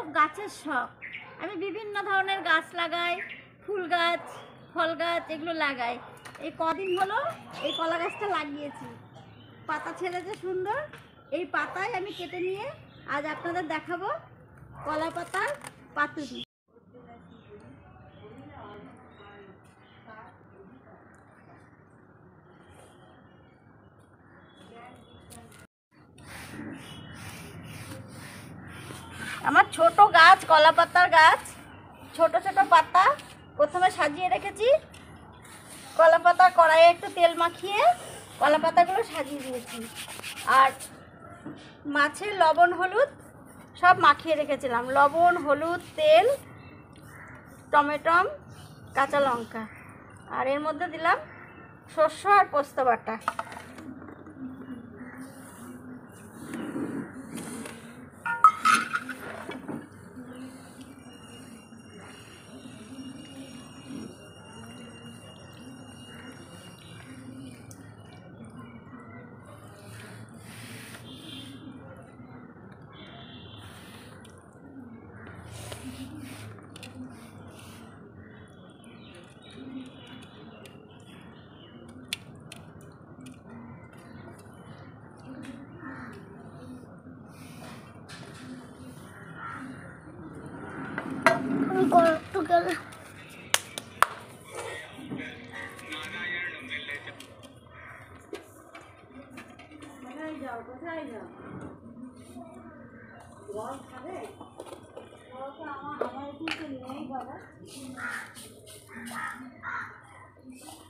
খুব গাছের শখ। আমি বিভিন্ন ধরনের গাছ লাগাই, ফুল গাছ, ফল গাছ, এগুলো লাগাই। এই কদিন হলো এই কলা গাছটা লাগিয়েছি, পাতা ছেড়েছে সুন্দর। এই পাতায় আমি কেটে নিয়ে আজ আপনাদের দেখাবো কলা পাতার পাতুরি। আমার ছোট গাছ, কলা পাতার গাছ, ছোট ছোট পাতা প্রথমে সাজিয়ে রেখেছি। কলা পাতা কড়াইয়ে একটু তেল মাখিয়ে কলা পাতাগুলো সাজিয়ে দিয়েছি। আর মাছের লবণ হলুদ সব মাখিয়ে রেখেছিলাম। লবণ, হলুদ, তেল, টমেটো, কাঁচা লঙ্কা, আর এর মধ্যে দিলাম শস্য আর পোস্ত বাটা।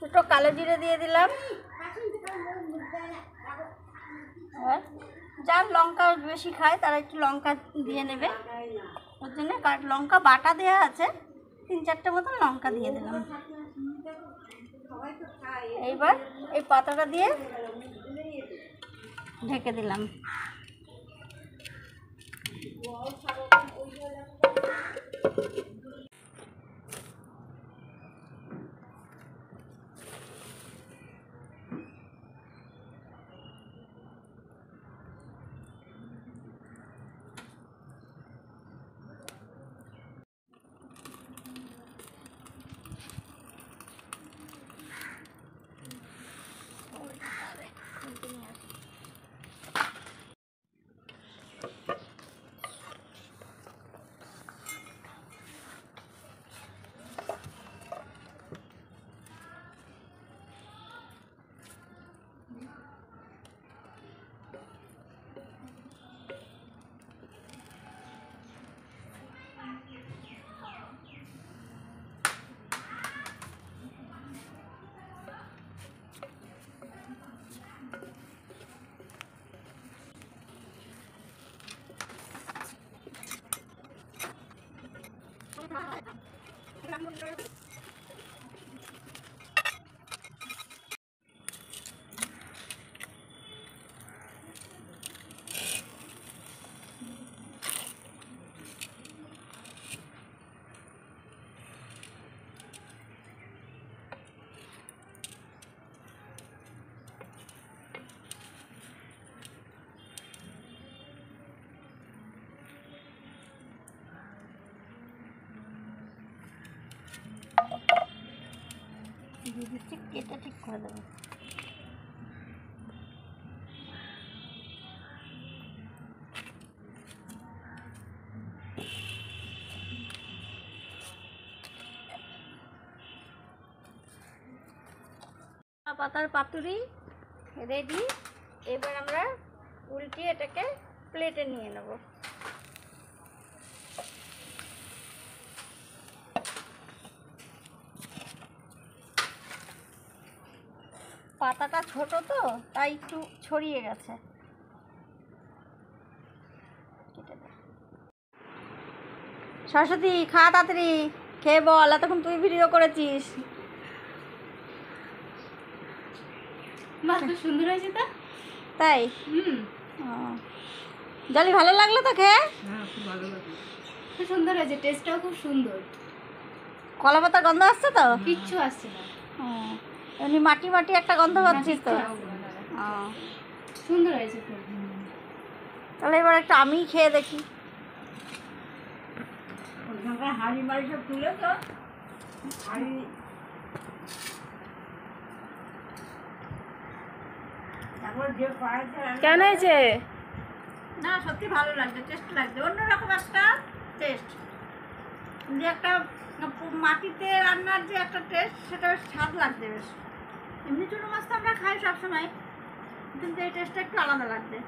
একটু কালো জিরে দিয়ে দিলাম। যার লঙ্কা বেশি খায় তারা একটু লঙ্কা দিয়ে নেবে, ওর জন্য লঙ্কা বাটা দেওয়া আছে, 3-4টে মতন লঙ্কা দিয়ে দিলাম। এইবার এই পাতাটা দিয়ে ঢেকে দিলাম। এটা ঠিক করে দেবো। পাতার পাতুরি রেডি। এবার আমরা উল্টিয়ে এটাকে প্লেটে নিয়ে নেব। পাতাটা ছোট তো তাই একটু ছড়িয়ে গেছে। সরস্বতী, খা তাড়াতাড়ি, খেয়ে বল, এতক্ষণ তুই ভিডিও করেছিস। সুন্দর হয়েছে তো, তাই? জলি ভালো লাগলো তো খেয়ে? খুব ভালো লাগলো, খুব সুন্দর হয়েছে, টেস্টটাও খুব সুন্দর। কলা পাতার গন্ধ আসছে তো? কিচ্ছু আসছে না, এমনি মাটি মাটি একটা গন্ধ পাচ্ছিস তো? সুন্দর হয়েছে খুব। তাহলে এবার একটা আমি খেয়ে দেখি। হাঁড়ি মাড়ি সব তুলে তো হাঁড়ি তারপর যে কড়াইতে কেন হয়েছে? না সত্যি ভালো লাগছে, টেস্ট লাগছে, অন্যরকম একটা টেস্ট, যে একটা মাটিতে রান্নার যে একটা টেস্ট, সেটা বেশ স্বাদ লাগছে বেশ। এমনি চুনো মাছ তো আমরা খাই সবসময়, কিন্তু এই টেস্টটা একটু আলাদা লাগছে।